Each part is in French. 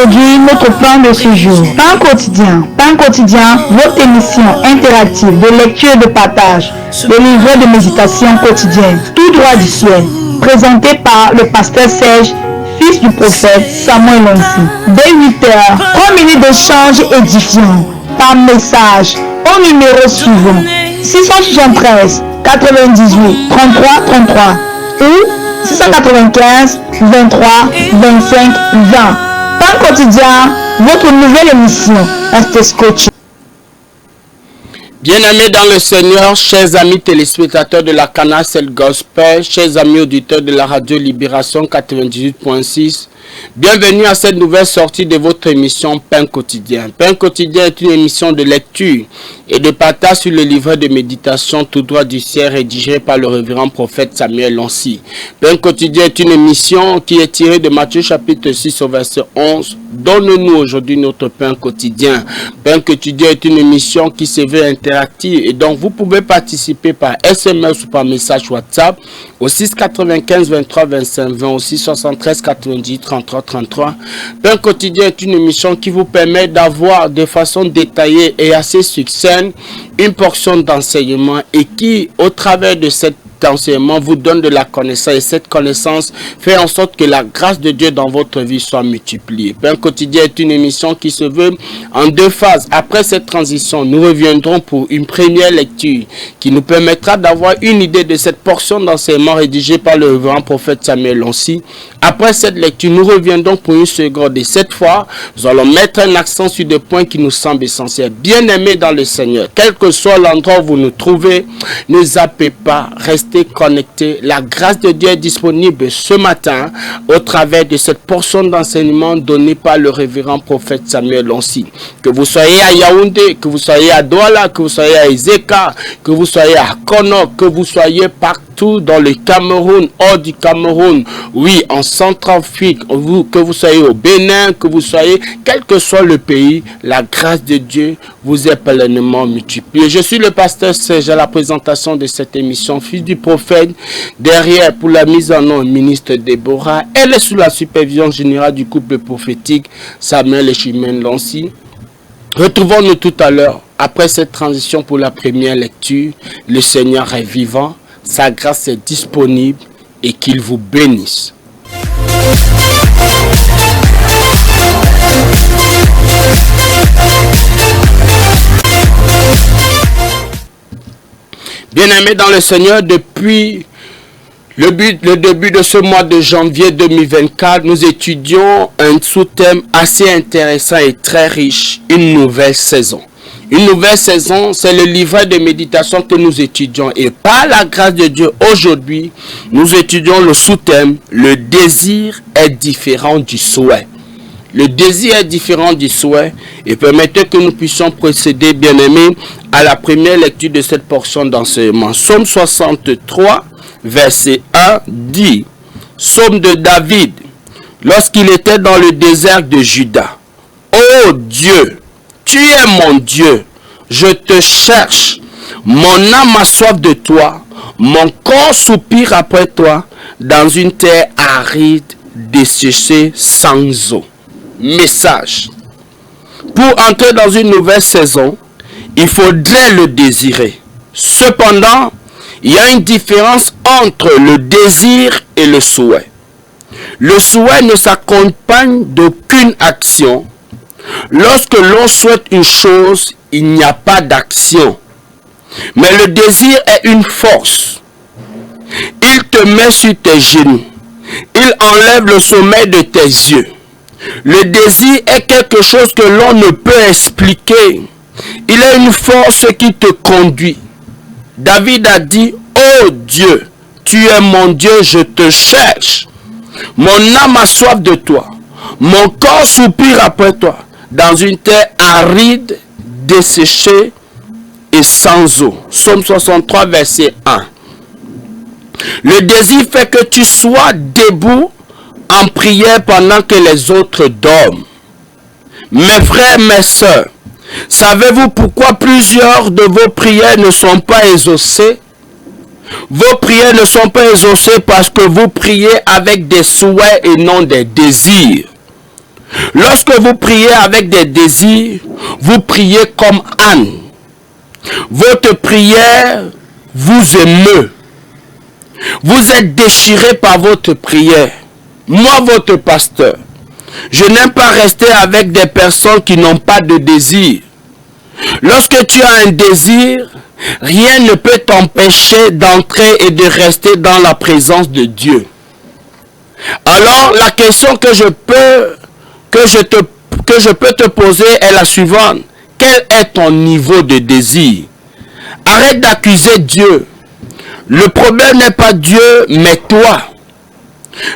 aujourd'hui notre plan de ce jour. Pain quotidien. Pain quotidien, votre émission interactive de lecture et de partage de livres de méditation quotidienne, tout droit du ciel, présenté par le pasteur Serge, fils du prophète Samuel Lonsi. Dès 8h, 3 minutes d'échange édifiant par message au numéro suivant 673 98 33 33 ou 695 23 25 20. Pain quotidien, votre nouvelle émission. Restez scotché. Bien-aimés dans le Seigneur, chers amis téléspectateurs de la Canal Gospel, chers amis auditeurs de la radio Libération 98.6, bienvenue à cette nouvelle sortie de votre émission Pain quotidien. Pain quotidien est une émission de lecture et de partage sur le livret de méditation tout droit du ciel rédigé par le révérend prophète Samuel Lonsi. Pain quotidien est une émission qui est tirée de Matthieu chapitre 6 au verset 11. Donne-nous aujourd'hui notre pain quotidien. Pain quotidien est une émission qui se veut interactive et donc vous pouvez participer par SMS ou par message WhatsApp au 695 23 25 20 au 673 90 33 33. Pain quotidien est une émission qui vous permet d'avoir de façon détaillée et assez succincte une portion d'enseignement et qui, au travers de cette enseignement, vous donne de la connaissance et cette connaissance fait en sorte que la grâce de Dieu dans votre vie soit multipliée. Pain quotidien est une émission qui se veut en deux phases. Après cette transition, nous reviendrons pour une première lecture qui nous permettra d'avoir une idée de cette portion d'enseignement rédigée par le révérend prophète Samuel Lonsi. Après cette lecture, nous reviendrons pour une seconde et cette fois, nous allons mettre un accent sur des points qui nous semblent essentiels. Bien-aimés dans le Seigneur, quel que soit l'endroit où vous nous trouvez, ne zappez pas, restez connectés. La grâce de Dieu est disponible ce matin au travers de cette portion d'enseignement donnée par le révérend prophète Samuel Lonsi. Que vous soyez à Yaoundé, que vous soyez à Douala, que vous soyez à Ezeka, que vous soyez à Konok, que vous soyez partout dans le Cameroun, hors du Cameroun, oui, en Centrafrique, que vous soyez au Bénin, que vous soyez, quel que soit le pays, la grâce de Dieu vous est pleinement multipliée. Je suis le pasteur Serge à la présentation de cette émission, fils du prophète, derrière pour la mise en œuvre, ministre Déborah. Elle est sous la supervision générale du couple prophétique Samuel et Chimène Lonsi. Retrouvons-nous tout à l'heure, après cette transition pour la première lecture. Le Seigneur est vivant, sa grâce est disponible et qu'il vous bénisse. Bien-aimés dans le Seigneur, depuis le début de ce mois de janvier 2024, nous étudions un sous-thème assez intéressant et très riche, une nouvelle saison. Une nouvelle saison, c'est le livret de méditation que nous étudions. Et par la grâce de Dieu, aujourd'hui, nous étudions le sous-thème, le désir est différent du souhait. Le désir est différent du souhait et permettez que nous puissions procéder, bien-aimés, à la première lecture de cette portion d'enseignement. Psaume 63, verset 1 dit, Psaume de David, lorsqu'il était dans le désert de Juda. Ô Dieu, tu es mon Dieu, je te cherche, mon âme a soif de toi, mon corps soupire après toi, dans une terre aride, desséchée sans eau. Message. Pour entrer dans une nouvelle saison, il faudrait le désirer. Cependant, il y a une différence entre le désir et le souhait. Le souhait ne s'accompagne d'aucune action. Lorsque l'on souhaite une chose, il n'y a pas d'action. Mais le désir est une force. Il te met sur tes genoux. Il enlève le sommeil de tes yeux. Le désir est quelque chose que l'on ne peut expliquer. Il est une force qui te conduit. David a dit, ô Dieu, tu es mon Dieu, je te cherche. Mon âme a soif de toi. Mon corps soupire après toi. Dans une terre aride, desséchée et sans eau. Psaume 63, verset 1. Le désir fait que tu sois debout en prière pendant que les autres dorment. Mes frères, mes sœurs, savez-vous pourquoi plusieurs de vos prières ne sont pas exaucées? Vos prières ne sont pas exaucées parce que vous priez avec des souhaits et non des désirs. Lorsque vous priez avec des désirs, vous priez comme Anne. Votre prière vous émeut. Vous êtes déchiré par votre prière. Moi, votre pasteur, je n'aime pas rester avec des personnes qui n'ont pas de désir. Lorsque tu as un désir, rien ne peut t'empêcher d'entrer et de rester dans la présence de Dieu. Alors, la question que je peux te poser est la suivante. Quel est ton niveau de désir? Arrête d'accuser Dieu. Le problème n'est pas Dieu, mais toi.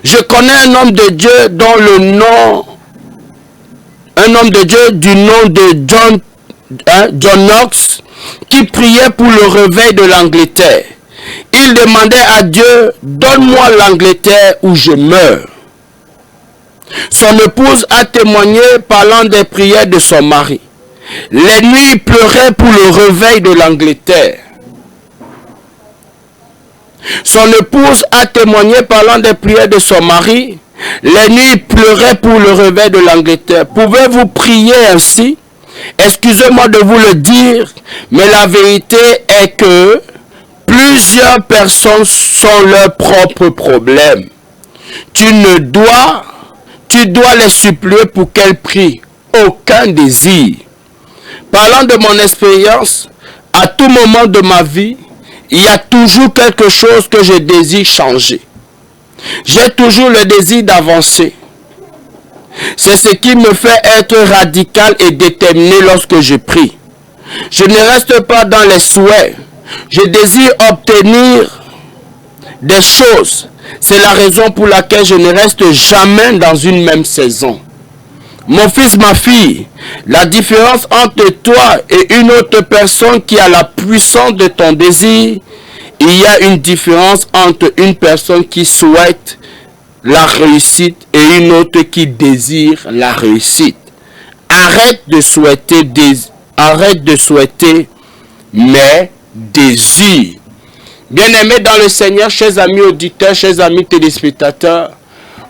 Je connais un homme de Dieu dont du nom de John Knox, qui priait pour le réveil de l'Angleterre. Il demandait à Dieu, donne-moi l'Angleterre où je meurs. Son épouse a témoigné parlant des prières de son mari. Les nuits, il pleurait pour le réveil de l'Angleterre. Son épouse a témoigné parlant des prières de son mari. Les nuits, il pleurait pour le réveil de l'Angleterre. Pouvez-vous prier ainsi? Excusez-moi de vous le dire, mais la vérité est que plusieurs personnes sont leurs propres problèmes. Tu dois les supplier pour qu'elles prient. Aucun désir. Parlant de mon expérience, à tout moment de ma vie, il y a toujours quelque chose que je désire changer. J'ai toujours le désir d'avancer. C'est ce qui me fait être radical et déterminé lorsque je prie. Je ne reste pas dans les souhaits. Je désire obtenir des choses. C'est la raison pour laquelle je ne reste jamais dans une même saison. Mon fils, ma fille, la différence entre toi et une autre personne qui a la puissance de ton désir, il y a une différence entre une personne qui souhaite la réussite et une autre qui désire la réussite. Arrête de souhaiter, mais désire. Bien-aimés dans le Seigneur, chers amis auditeurs, chers amis téléspectateurs,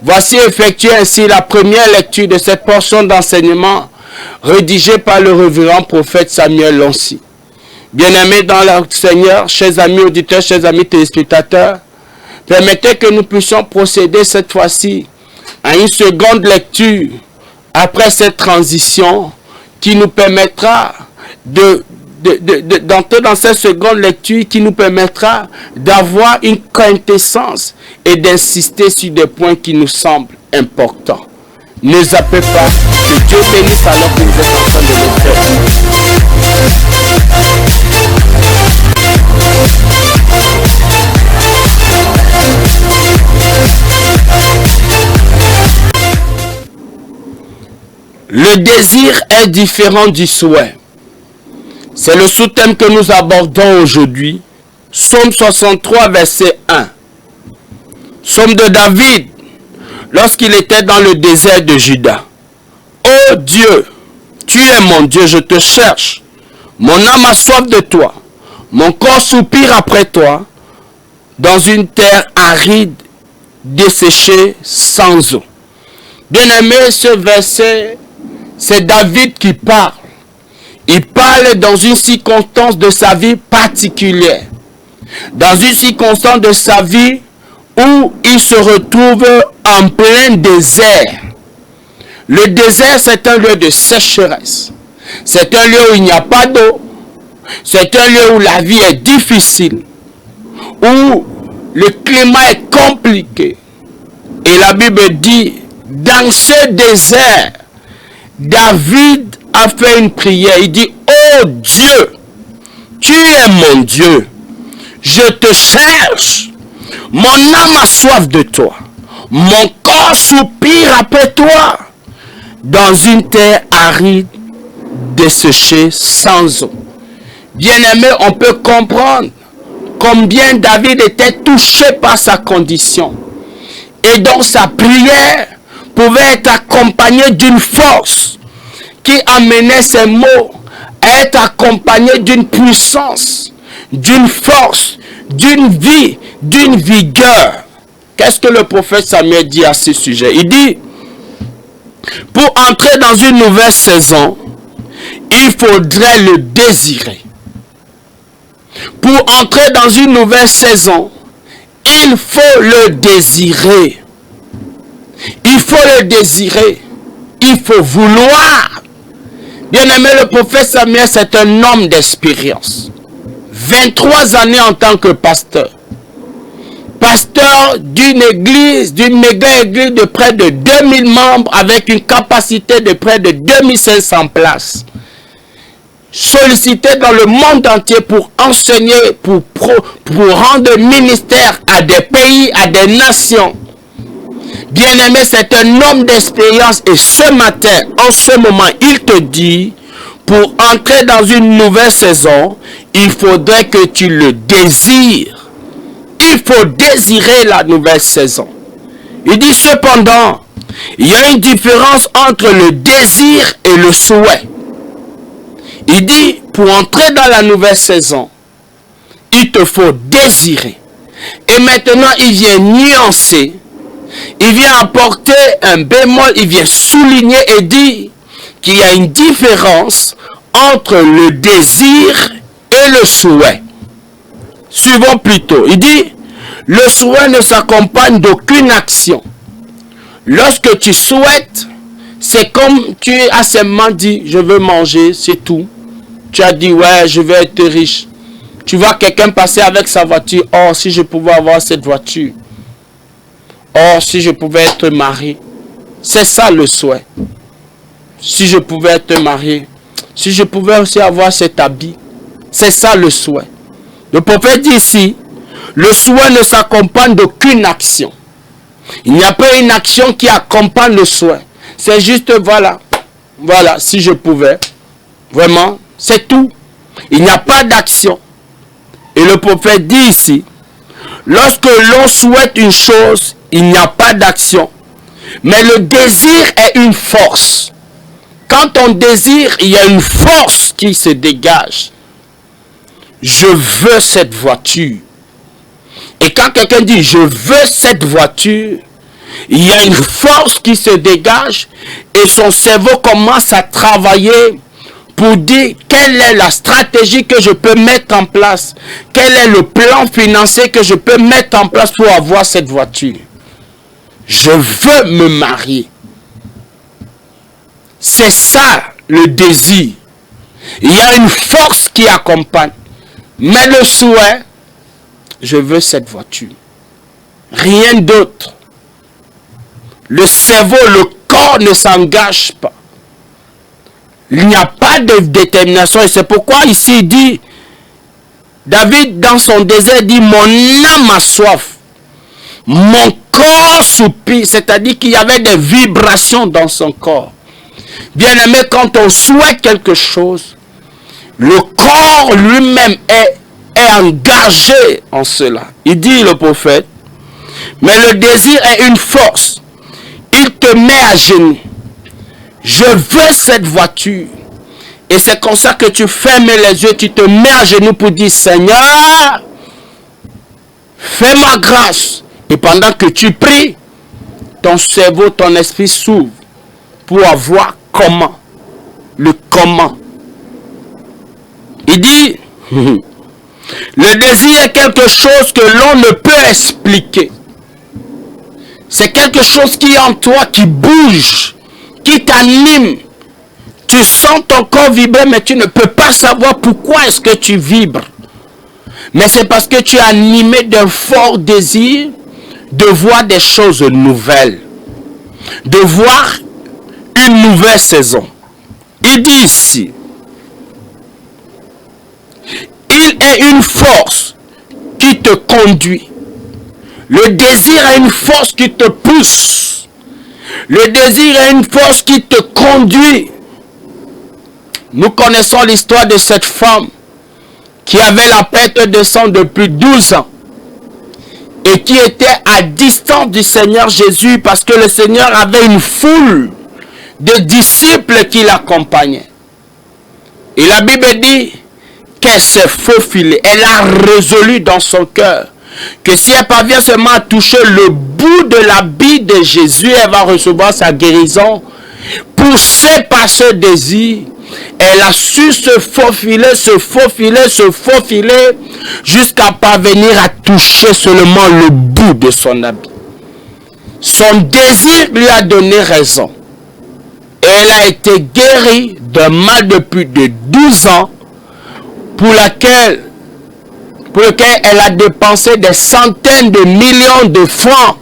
voici effectuée ainsi la première lecture de cette portion d'enseignement rédigée par le révérend prophète Samuel Loncy. Bien-aimés dans le Seigneur, chers amis auditeurs, chers amis téléspectateurs, permettez que nous puissions procéder cette fois-ci à une seconde lecture après cette transition qui nous permettra d'entrer dans cette seconde lecture qui nous permettra d'avoir une quintessence et d'insister sur des points qui nous semblent importants. Ne zappez pas, que Dieu bénisse alors que vous êtes en train de le faire. Le désir est différent du souhait. C'est le sous-thème que nous abordons aujourd'hui. Psaume 63, verset 1. Psaume de David, lorsqu'il était dans le désert de Juda. Ô Dieu, tu es mon Dieu, je te cherche. Mon âme a soif de toi. Mon corps soupire après toi, dans une terre aride, desséchée, sans eau. Bien-aimé, ce verset, c'est David qui parle. Il parle dans une circonstance de sa vie particulière. Dans une circonstance de sa vie où il se retrouve en plein désert. Le désert, c'est un lieu de sécheresse. C'est un lieu où il n'y a pas d'eau. C'est un lieu où la vie est difficile. Où le climat est compliqué. Et la Bible dit, dans ce désert, David a fait une prière. Il dit, oh Dieu, tu es mon Dieu. Je te cherche. Mon âme a soif de toi. Mon corps soupire après toi. Dans une terre aride, desséchée, sans eau. Bien-aimé, on peut comprendre combien David était touché par sa condition. Et donc sa prière pouvait être accompagnée d'une force qui amenait ces mots à être accompagnés d'une puissance, d'une force, d'une vie, d'une vigueur. Qu'est-ce que le prophète Samuel dit à ce sujet? Il dit, Pour entrer dans une nouvelle saison, il faudrait le désirer. Pour entrer dans une nouvelle saison, il faut le désirer. Il faut le désirer. Il faut vouloir. Bien-aimé, le prophète Samuel, c'est un homme d'expérience. 23 années en tant que pasteur. Pasteur d'une église, d'une méga église de près de 2000 membres avec une capacité de près de 2500 places. Sollicité dans le monde entier pour enseigner, pour rendre ministère à des pays, à des nations. Bien-aimé, c'est un homme d'expérience et ce matin, en ce moment, il te dit, pour entrer dans une nouvelle saison, il faudrait que tu le désires. Il faut désirer la nouvelle saison. Il dit cependant, il y a une différence entre le désir et le souhait. Il dit, pour entrer dans la nouvelle saison, il te faut désirer. Et maintenant, il vient nuancer, il vient apporter un bémol, il vient souligner et dire qu'il y a une différence entre le désir et le souhait. Suivons plutôt. Il dit, le souhait ne s'accompagne d'aucune action. Lorsque tu souhaites, c'est comme tu as seulement dit, je veux manger, c'est tout. Tu as dit, ouais, je vais être riche. Tu vois quelqu'un passer avec sa voiture. Oh, si je pouvais avoir cette voiture. Oh, si je pouvais être marié. C'est ça le souhait. Si je pouvais être marié. Si je pouvais aussi avoir cet habit. C'est ça le souhait. Le prophète dit ici, le souhait ne s'accompagne d'aucune action. Il n'y a pas une action qui accompagne le souhait. C'est juste, voilà. Voilà, si je pouvais. Vraiment, c'est tout. Il n'y a pas d'action. Et le prophète dit ici, lorsque l'on souhaite une chose, il n'y a pas d'action. Mais le désir est une force. Quand on désire, il y a une force qui se dégage. Je veux cette voiture. Et quand quelqu'un dit, je veux cette voiture, il y a une force qui se dégage et son cerveau commence à travailler pour dire quelle est la stratégie que je peux mettre en place, quel est le plan financier que je peux mettre en place pour avoir cette voiture. Je veux me marier. C'est ça le désir. Il y a une force qui accompagne. Mais le souhait, je veux cette voiture. Rien d'autre. Le cerveau, le corps ne s'engage pas. Il n'y a pas de détermination. Et c'est pourquoi ici il dit, David dans son désert dit, mon âme a soif. Mon corps soupire. C'est-à-dire qu'il y avait des vibrations dans son corps. Bien aimé, quand on souhaite quelque chose, le corps lui-même est engagé en cela. Il dit le prophète, mais le désir est une force. Il te met à genoux. Je veux cette voiture. Et c'est comme ça que tu fermes les yeux, tu te mets à genoux pour dire, Seigneur, fais-moi grâce. Et pendant que tu pries, ton cerveau, ton esprit s'ouvre pour avoir comment. Le comment. Il dit, le désir est quelque chose que l'on ne peut expliquer. C'est quelque chose qui est en toi, qui bouge, qui t'anime. Tu sens ton corps vibrer, mais tu ne peux pas savoir pourquoi est-ce que tu vibres. Mais c'est parce que tu es animé d'un fort désir de voir des choses nouvelles. De voir une nouvelle saison. Il dit ici, il est une force qui te conduit. Le désir est une force qui te pousse. Le désir est une force qui te conduit. Nous connaissons l'histoire de cette femme qui avait la perte de sang depuis 12 ans et qui était à distance du Seigneur Jésus parce que le Seigneur avait une foule de disciples qui l'accompagnaient. Et la Bible dit qu'elle s'est faufilée. Elle a résolu dans son cœur que si elle parvient seulement à toucher le bout de l'habit de Jésus, elle va recevoir sa guérison poussée par ce désir, elle a su se faufiler, jusqu'à parvenir à toucher seulement le bout de son habit. Son désir lui a donné raison. Et elle a été guérie d'un mal de plus de 12 ans pour lequel elle a dépensé des centaines de millions de francs.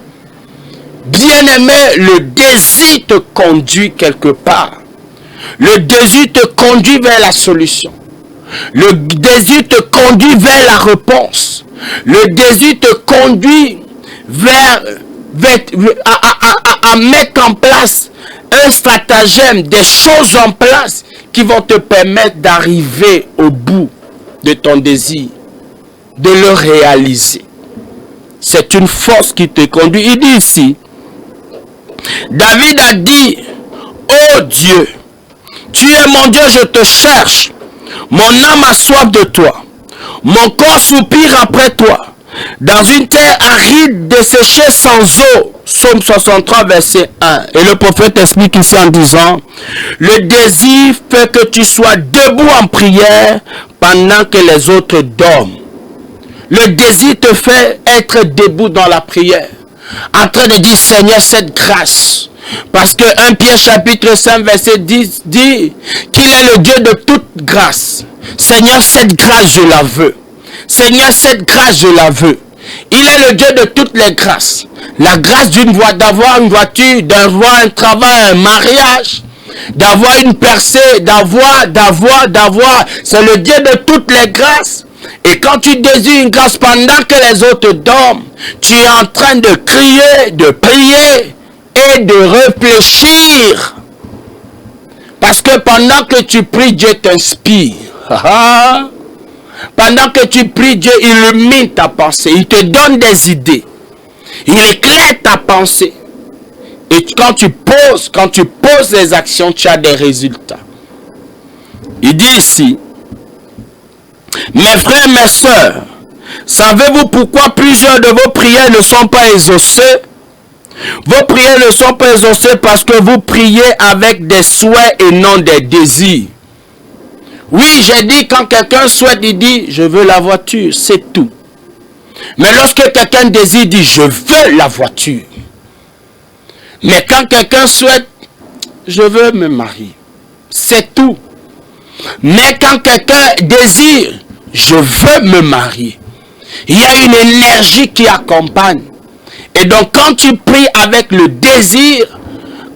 Bien-aimé, le désir te conduit quelque part. Le désir te conduit vers la solution. Le désir te conduit vers la réponse. Le désir te conduit à mettre en place un stratagème, des choses en place qui vont te permettre d'arriver au bout de ton désir, de le réaliser. C'est une force qui te conduit. Il dit ici, David a dit, ô Dieu, tu es mon Dieu, je te cherche. Mon âme a soif de toi. Mon corps soupire après toi. Dans une terre aride, desséchée sans eau. Psaume 63, verset 1. Et le prophète explique ici en disant, le désir fait que tu sois debout en prière pendant que les autres dorment. Le désir te fait être debout dans la prière, en train de dire, Seigneur, cette grâce. Parce que 1 Pierre chapitre 5 verset 10 dit qu'il est le Dieu de toute grâce. Seigneur, cette grâce je la veux. Seigneur, cette grâce je la veux. Il est le Dieu de toutes les grâces. La grâce d'avoir une voiture, d'avoir un travail, un mariage, d'avoir une percée, d'avoir. C'est le Dieu de toutes les grâces. Et quand tu désires une grâce pendant que les autres dorment, tu es en train de crier, de prier et de réfléchir. Parce que pendant que tu pries, Dieu t'inspire. Pendant que tu pries, Dieu illumine ta pensée. Il te donne des idées. Il éclaire ta pensée. Et quand tu poses les actions, tu as des résultats. Il dit ici, mes frères, mes sœurs, savez-vous pourquoi plusieurs de vos prières ne sont pas exaucées? Vos prières ne sont pas exaucées parce que vous priez avec des souhaits et non des désirs. Oui, j'ai dit, quand quelqu'un souhaite, il dit, je veux la voiture, c'est tout. Mais lorsque quelqu'un désire, il dit, je veux la voiture. Mais quand quelqu'un souhaite, je veux me marier, c'est tout. Mais quand quelqu'un désire, je veux me marier, il y a une énergie qui accompagne. Et donc quand tu pries avec le désir,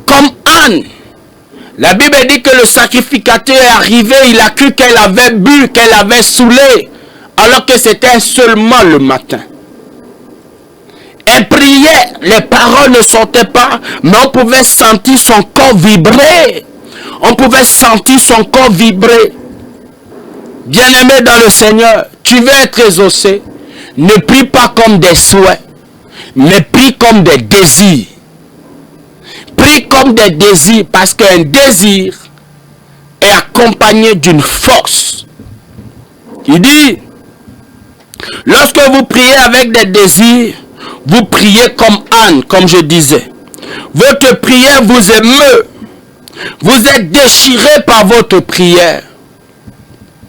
comme Anne, la Bible dit que le sacrificateur est arrivé, il a cru qu'elle avait bu, qu'elle avait saoulé, alors que c'était seulement le matin. Elle priait, les paroles ne sortaient pas, mais on pouvait sentir son corps vibrer. On pouvait sentir son corps vibrer. Bien-aimé dans le Seigneur, tu veux être exaucé, ne prie pas comme des souhaits, mais prie comme des désirs. Prie comme des désirs, parce qu'un désir est accompagné d'une force. Il dit, lorsque vous priez avec des désirs, vous priez comme Anne, comme je disais. Votre prière vous émeut. Vous êtes déchiré par votre prière.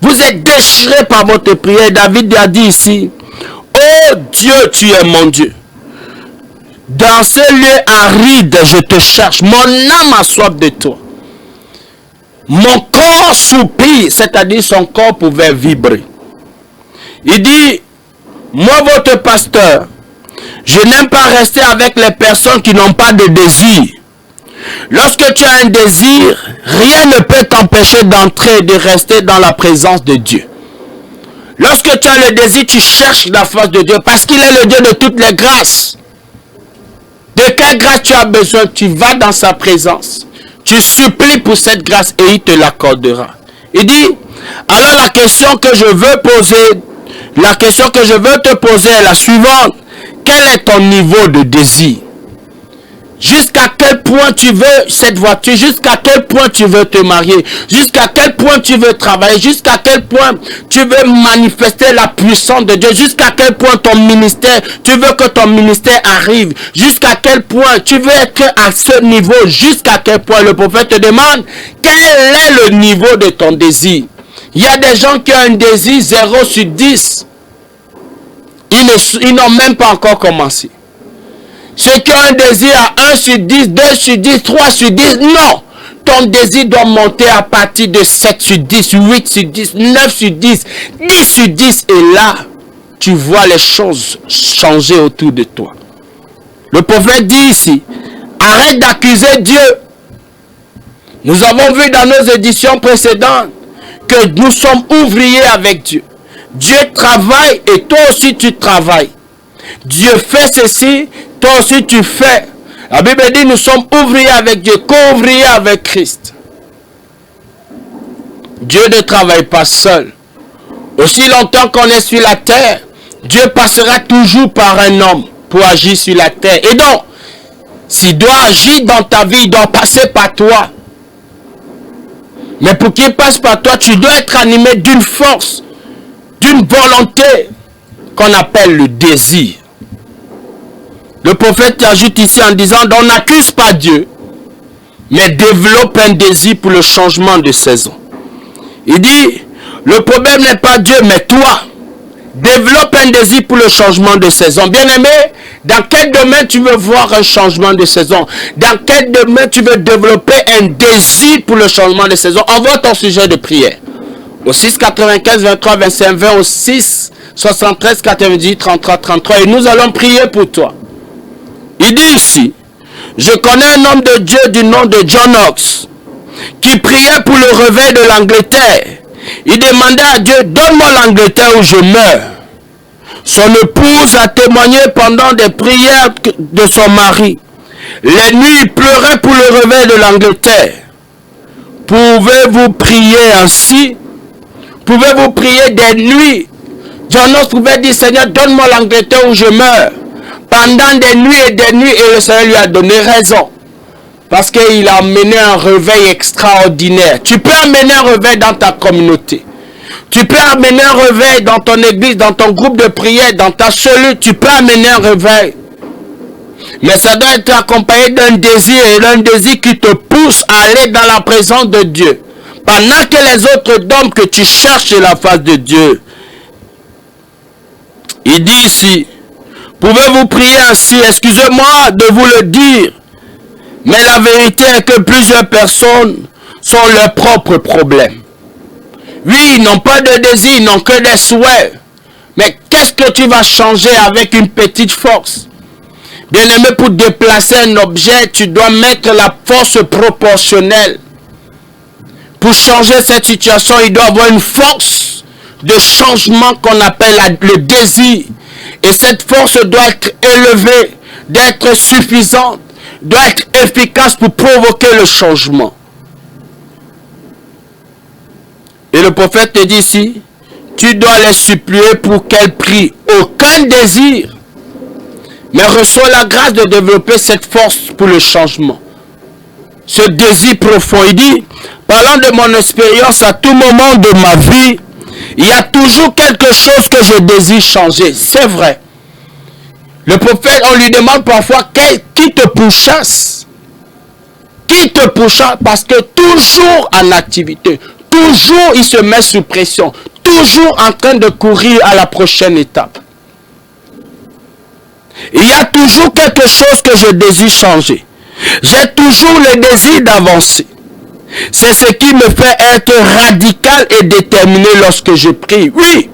Vous êtes déchiré par votre prière. David a dit ici, oh Dieu, tu es mon Dieu. Dans ce lieu aride, je te cherche. Mon âme a soif de toi. Mon corps soupire, c'est-à-dire son corps pouvait vibrer. Il dit, moi votre pasteur, je n'aime pas rester avec les personnes qui n'ont pas de désir. Lorsque tu as un désir, rien ne peut t'empêcher d'entrer et de rester dans la présence de Dieu. Lorsque tu as le désir, tu cherches la face de Dieu parce qu'il est le Dieu de toutes les grâces. De quelle grâce tu as besoin? Tu vas dans sa présence. Tu supplies pour cette grâce et il te l'accordera. Il dit, alors la question que je veux te poser est la suivante. Quel est ton niveau de désir? Jusqu'à quel point tu veux cette voiture, jusqu'à quel point tu veux te marier, jusqu'à quel point tu veux travailler, jusqu'à quel point tu veux manifester la puissance de Dieu, jusqu'à quel point ton ministère, tu veux que ton ministère arrive, jusqu'à quel point tu veux être à ce niveau, jusqu'à quel point le prophète te demande quel est le niveau de ton désir. Il y a des gens qui ont un désir 0 sur 10. Ils n'ont même pas encore commencé. Ceux qui ont un désir à 1 sur 10, 2 sur 10, 3 sur 10, non. Ton désir doit monter à partir de 7 sur 10, 8 sur 10, 9 sur 10, 10 sur 10. Et là, tu vois les choses changer autour de toi. Le prophète dit ici, arrête d'accuser Dieu. Nous avons vu dans nos éditions précédentes que nous sommes ouvriers avec Dieu. Dieu travaille et toi aussi tu travailles. Dieu fait ceci, toi aussi tu fais. La Bible dit nous sommes ouvriers avec Dieu, co-ouvriers avec Christ. Dieu ne travaille pas seul. Aussi longtemps qu'on est sur la terre, Dieu passera toujours par un homme pour agir sur la terre. Et donc, s'il doit agir dans ta vie, il doit passer par toi. Mais pour qu'il passe par toi, tu dois être animé d'une force, d'une volonté qu'on appelle le désir. Le prophète ajoute ici en disant, on n'accuse pas Dieu, mais développe un désir pour le changement de saison. Il dit, le problème n'est pas Dieu, mais toi. Développe un désir pour le changement de saison. Bien-aimé, dans quel domaine tu veux voir un changement de saison? Dans quel domaine tu veux développer un désir pour le changement de saison? Envoie ton sujet de prière. Au 6 95 23 25 20, au 6 73 90 33 33. Et nous allons prier pour toi. Il dit ici, je connais un homme de Dieu du nom de John Knox qui priait pour le réveil de l'Angleterre. Il demandait à Dieu, donne-moi l'Angleterre où je meurs. Son épouse a témoigné pendant des prières de son mari. Les nuits, il pleurait pour le réveil de l'Angleterre. Pouvez-vous prier ainsi? Pouvez-vous prier des nuits? John Knox pouvait dire, Seigneur, donne-moi l'Angleterre où je meurs. Pendant des nuits, et le Seigneur lui a donné raison. Parce qu'il a amené un réveil extraordinaire. Tu peux amener un réveil dans ta communauté. Tu peux amener un réveil dans ton église, dans ton groupe de prière, dans ta cellule. Tu peux amener un réveil. Mais ça doit être accompagné d'un désir, et d'un désir qui te pousse à aller dans la présence de Dieu. Pendant que les autres dorment, que tu cherches la face de Dieu. Il dit ici, pouvez-vous prier ainsi? Excusez-moi de vous le dire. Mais la vérité est que plusieurs personnes sont leurs propres problèmes. Oui, ils n'ont pas de désir, ils n'ont que des souhaits. Mais qu'est-ce que tu vas changer avec une petite force? Bien-aimé, pour déplacer un objet, tu dois mettre la force proportionnelle. Pour changer cette situation, il doit y avoir une force de changement qu'on appelle le désir. Et cette force doit être élevée, doit être suffisante, doit être efficace pour provoquer le changement. Et le prophète te dit ici, tu dois les supplier pour qu'elles prient. Aucun désir, mais reçois la grâce de développer cette force pour le changement. Ce désir profond, il dit, parlant de mon expérience, à tout moment de ma vie, il y a toujours quelque chose que je désire changer. C'est vrai. Le prophète, on lui demande parfois qui te pourchasse. Qui te pourchasse? Parce que toujours en activité, toujours il se met sous pression, toujours en train de courir à la prochaine étape. Il y a toujours quelque chose que je désire changer. J'ai toujours le désir d'avancer. C'est ce qui me fait être radical et déterminé lorsque je prie. Oui.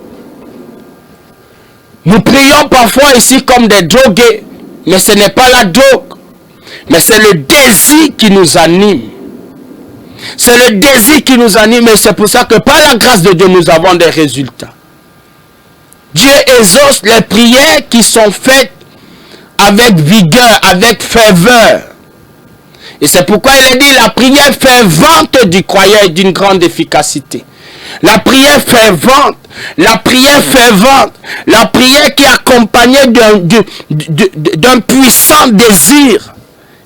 Nous prions parfois ici comme des drogués, mais ce n'est pas la drogue, mais c'est le désir qui nous anime. C'est le désir qui nous anime et c'est pour ça que par la grâce de Dieu, nous avons des résultats. Dieu exauce les prières qui sont faites avec vigueur, avec ferveur. Et c'est pourquoi il est dit la prière fervente du croyant est d'une grande efficacité. La prière fervente, la prière fervente, la prière qui est accompagnée d'un puissant désir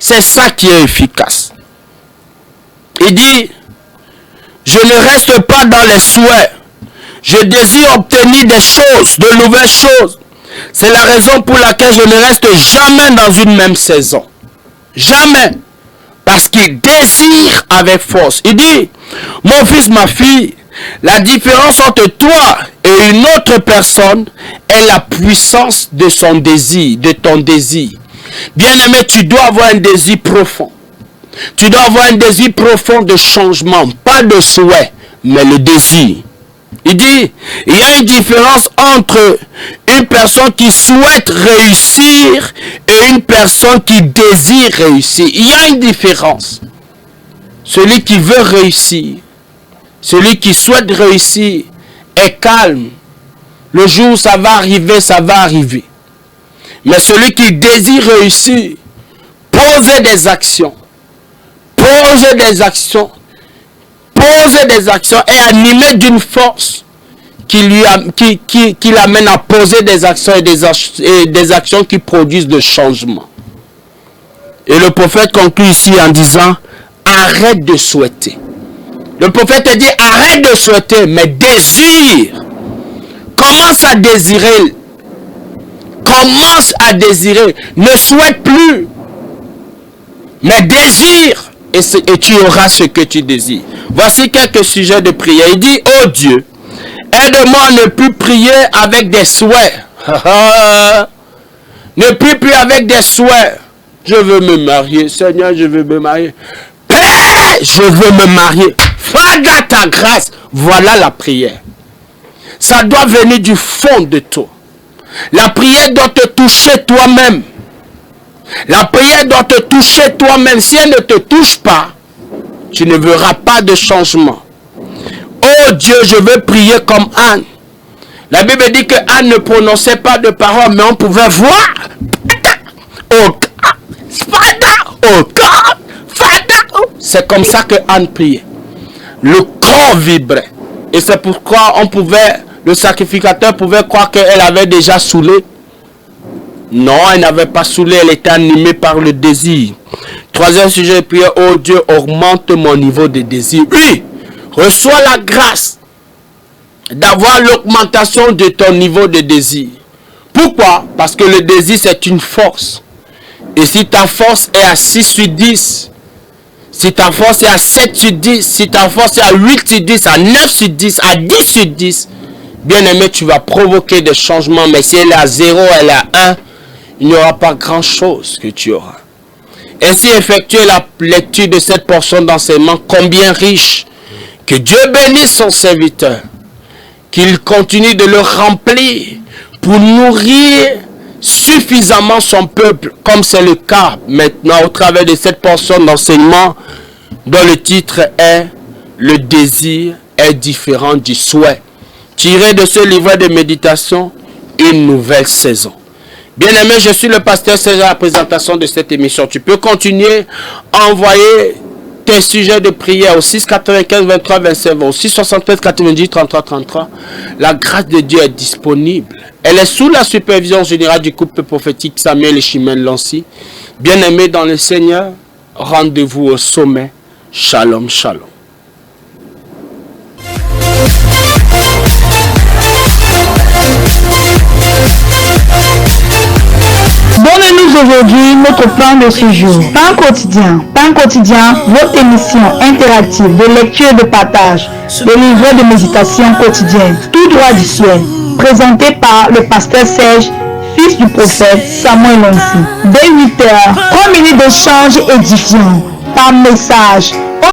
C'est ça qui est efficace. Il dit, je ne reste pas dans les souhaits. Je désire obtenir des choses, de nouvelles choses. C'est la raison pour laquelle je ne reste jamais dans une même saison. Jamais. Parce qu'il désire avec force. Il dit, mon fils, ma fille, la différence entre toi et une autre personne est la puissance de son désir, de ton désir. Bien-aimé, tu dois avoir un désir profond. Tu dois avoir un désir profond de changement, pas de souhait, mais le désir. Il dit, il y a une différence entre une personne qui souhaite réussir et une personne qui désire réussir. Il y a une différence. Celui qui veut réussir, celui qui souhaite réussir est calme. Le jour où ça va arriver, ça va arriver. Mais celui qui désire réussir, pose des actions. Pose des actions. Pose des actions et animé d'une force qui l'amène à poser des actions et des actions qui produisent le changement. Et le prophète conclut ici en disant, arrête de souhaiter. Le prophète dit, arrête de souhaiter, mais désire. Commence à désirer. Commence à désirer. Ne souhaite plus, mais désire. Et tu auras ce que tu désires. Voici quelques sujets de prière. Il dit, oh Dieu, aide-moi à ne plus prier avec des souhaits. Ne plus avec des souhaits. Je veux me marier. Seigneur, je veux me marier. Père, je veux me marier. Fais ta grâce. Voilà la prière. Ça doit venir du fond de toi. La prière doit te toucher toi-même. La prière doit te toucher toi-même. Si elle ne te touche pas, tu ne verras pas de changement. Oh Dieu, je veux prier comme Anne. La Bible dit que Anne ne prononçait pas de paroles, mais on pouvait voir. C'est comme ça que Anne priait. Le corps vibrait. Et c'est pourquoi le sacrificateur pouvait croire qu'elle avait déjà saoulé. Non, elle n'avait pas saoulé, elle était animée par le désir. Troisième sujet de prière, oh Dieu, augmente mon niveau de désir. Oui, reçois la grâce d'avoir l'augmentation de ton niveau de désir. Pourquoi? Parce que le désir, c'est une force. Et si ta force est à 6 sur 10, si ta force est à 7 sur 10, si ta force est à 8 sur 10, à 9 sur 10, à 10 sur 10, bien aimé, tu vas provoquer des changements. Mais si elle est à 0, elle est à 1, il n'y aura pas grand-chose que tu auras. Ainsi, effectuer la lecture de cette portion d'enseignement, combien riche. Que Dieu bénisse son serviteur. Qu'il continue de le remplir pour nourrir suffisamment son peuple, comme c'est le cas maintenant au travers de cette portion d'enseignement dont le titre est « Le désir est différent du souhait ». Tiré de ce livret de méditation, une nouvelle saison. Bien-aimé, je suis le pasteur Serge à la présentation de cette émission. Tu peux continuer à envoyer tes sujets de prière au 6 95 23 25 au 6 73 90 33 33. La grâce de Dieu est disponible. Elle est sous la supervision générale du couple prophétique Samuel et Chimène Lancy. Bien-aimé dans le Seigneur, rendez-vous au sommet. Shalom, shalom. Donnez-nous aujourd'hui notre plan de ce jour. Pain quotidien. Pain quotidien, votre émission interactive de lecture et de partage, de livret de méditation quotidienne, tout droit du ciel, présenté par le pasteur Serge, fils du prophète Samuel Lancy. Dès 8h, 3 minutes d'échange édifiant par message